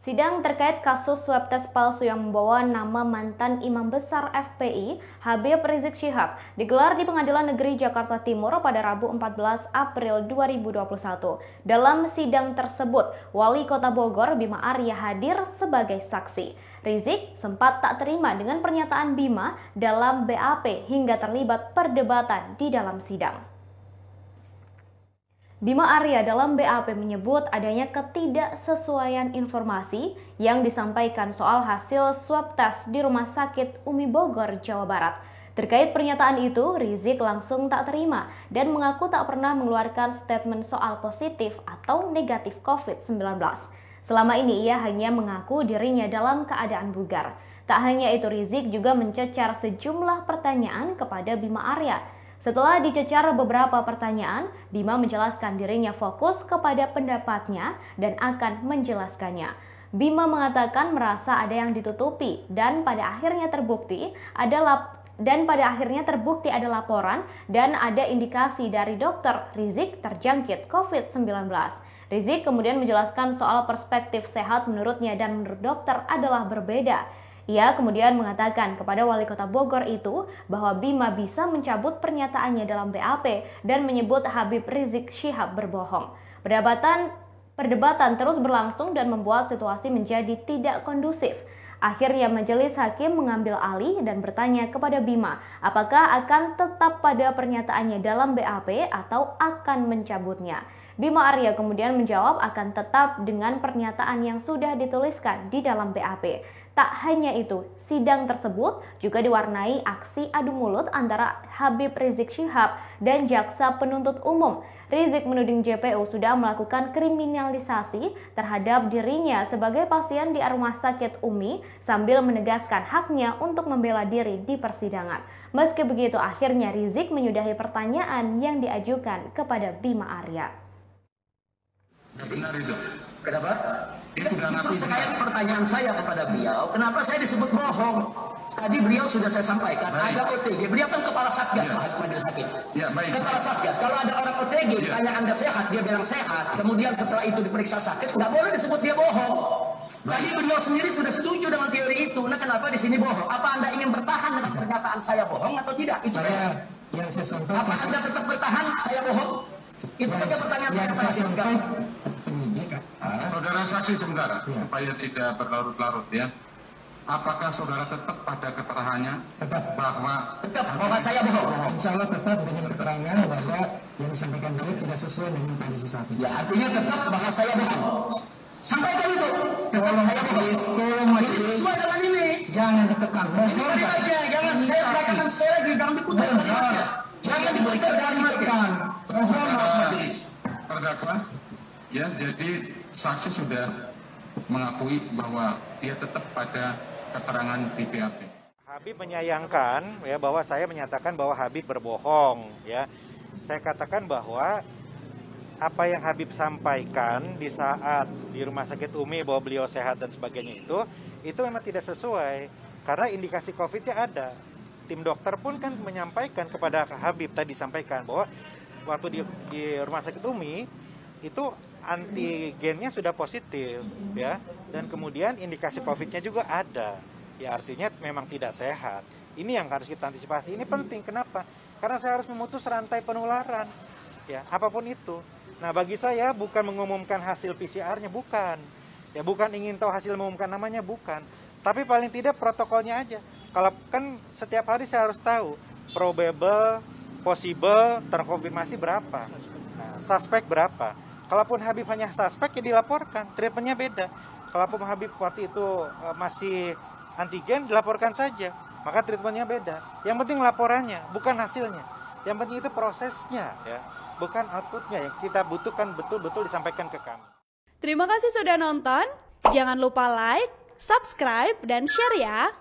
Sidang terkait kasus swab tes palsu yang membawa nama mantan Imam Besar FPI, Habib Rizik Syihab, digelar di Pengadilan Negeri Jakarta Timur pada Rabu 14 April 2021. Dalam sidang tersebut, Wali Kota Bogor Bima Arya hadir sebagai saksi. Rizik sempat tak terima dengan pernyataan Bima dalam BAP hingga terlibat perdebatan di dalam sidang. Bima Arya dalam BAP menyebut adanya ketidaksesuaian informasi yang disampaikan soal hasil swab tes di Rumah Sakit Umi Bogor, Jawa Barat. Terkait pernyataan itu, Rizik langsung tak terima dan mengaku tak pernah mengeluarkan statement soal positif atau negatif COVID-19. Selama ini ia hanya mengaku dirinya dalam keadaan bugar. Tak hanya itu, Rizik juga mencecar sejumlah pertanyaan kepada Bima Arya. Setelah dicecar beberapa pertanyaan, Bima menjelaskan dirinya fokus kepada pendapatnya dan akan menjelaskannya. Bima mengatakan merasa ada yang ditutupi dan pada akhirnya terbukti ada laporan dan ada indikasi dari dokter Rizik terjangkit COVID-19. Rizik kemudian menjelaskan soal perspektif sehat menurutnya dan menurut dokter adalah berbeda. Ia kemudian mengatakan kepada Wali Kota Bogor itu bahwa Bima bisa mencabut pernyataannya dalam BAP dan menyebut Habib Rizik Syihab berbohong. Perdebatan terus berlangsung dan membuat situasi menjadi tidak kondusif. Akhirnya majelis hakim mengambil alih dan bertanya kepada Bima apakah akan tetap pada pernyataannya dalam BAP atau akan mencabutnya. Bima Arya kemudian menjawab akan tetap dengan pernyataan yang sudah dituliskan di dalam BAP. Tak hanya itu, sidang tersebut juga diwarnai aksi adu mulut antara Habib Rizik Syihab dan jaksa penuntut umum. Rizik menuding JPU sudah melakukan kriminalisasi terhadap dirinya sebagai pasien di Rumah Sakit Umi sambil menegaskan haknya untuk membela diri di persidangan. Meski begitu, akhirnya Rizik menyudahi pertanyaan yang diajukan kepada Bima Arya. Benar itu. Kenapa? Justru sekarang pertanyaan saya kepada beliau, kenapa saya disebut bohong? Tadi beliau sudah saya sampaikan, ada OTG. Beliau kan kepala satgas, majelis hakim. Ya, baik. Kepala satgas. Kalau ada orang OTG, ditanya Anda sehat, dia bilang sehat. Kemudian setelah itu diperiksa sakit, nggak boleh disebut dia bohong. Tadi beliau sendiri sudah setuju dengan teori itu. Nah, kenapa di sini bohong? Apa Anda ingin bertahan dengan pernyataan saya bohong atau tidak? Yang saya sampaikan. Apa Anda tetap bertahan saya bohong? Itu saja pertanyaan saya pada Saudara saksi sebentar, supaya tidak berlarut-larut ya. Apakah saudara tetap pada keterangannya bahwa saya bohong? Insya Allah tetap dengan keterangan bahwa yang disampaikan tadi tidak sesuai dengan kondisi saat ini. Ya, artinya tetap bahwa saya bohong. Sampaikan itu. Tetap saya bohong. Tolong majelis. Sesuai dengan ini. Jangan ditekan. Jangan saya katakan sekali lagi, jangan diputar kalimatnya. Jangan diputar kalimatnya. Mohon maaf majelis. terdakwa ya, jadi saksi sudah mengakui bahwa dia tetap pada keterangan di BAP. Habib menyayangkan ya bahwa saya menyatakan bahwa Habib berbohong ya. Saya katakan bahwa apa yang Habib sampaikan di saat di Rumah Sakit Umi bahwa beliau sehat dan sebagainya itu memang tidak sesuai karena indikasi COVID-nya ada. Tim dokter pun kan menyampaikan kepada Habib tadi sampaikan bahwa waktu di Rumah Sakit Umi itu antigennya sudah positif ya, dan kemudian indikasi COVID-nya juga ada. Ya artinya memang tidak sehat. Ini yang harus kita antisipasi. Ini penting. Kenapa? Karena saya harus memutus rantai penularan. Ya, apapun itu. Nah, bagi saya bukan mengumumkan hasil PCR-nya, bukan. Ya, bukan ingin tahu hasil mengumumkan namanya, bukan. Tapi paling tidak protokolnya aja. Kalau kan setiap hari saya harus tahu probable, possible, terkonfirmasi berapa. Nah, suspek berapa. Kalaupun Habib hanya suspek ya dilaporkan, treatmentnya beda. Kalaupun Habib waktu itu masih antigen, dilaporkan saja, maka treatmentnya beda. Yang penting laporannya, bukan hasilnya. Yang penting itu prosesnya, ya, bukan outputnya yang kita butuhkan betul-betul disampaikan ke kami. Terima kasih sudah nonton. Jangan lupa like, subscribe, dan share ya.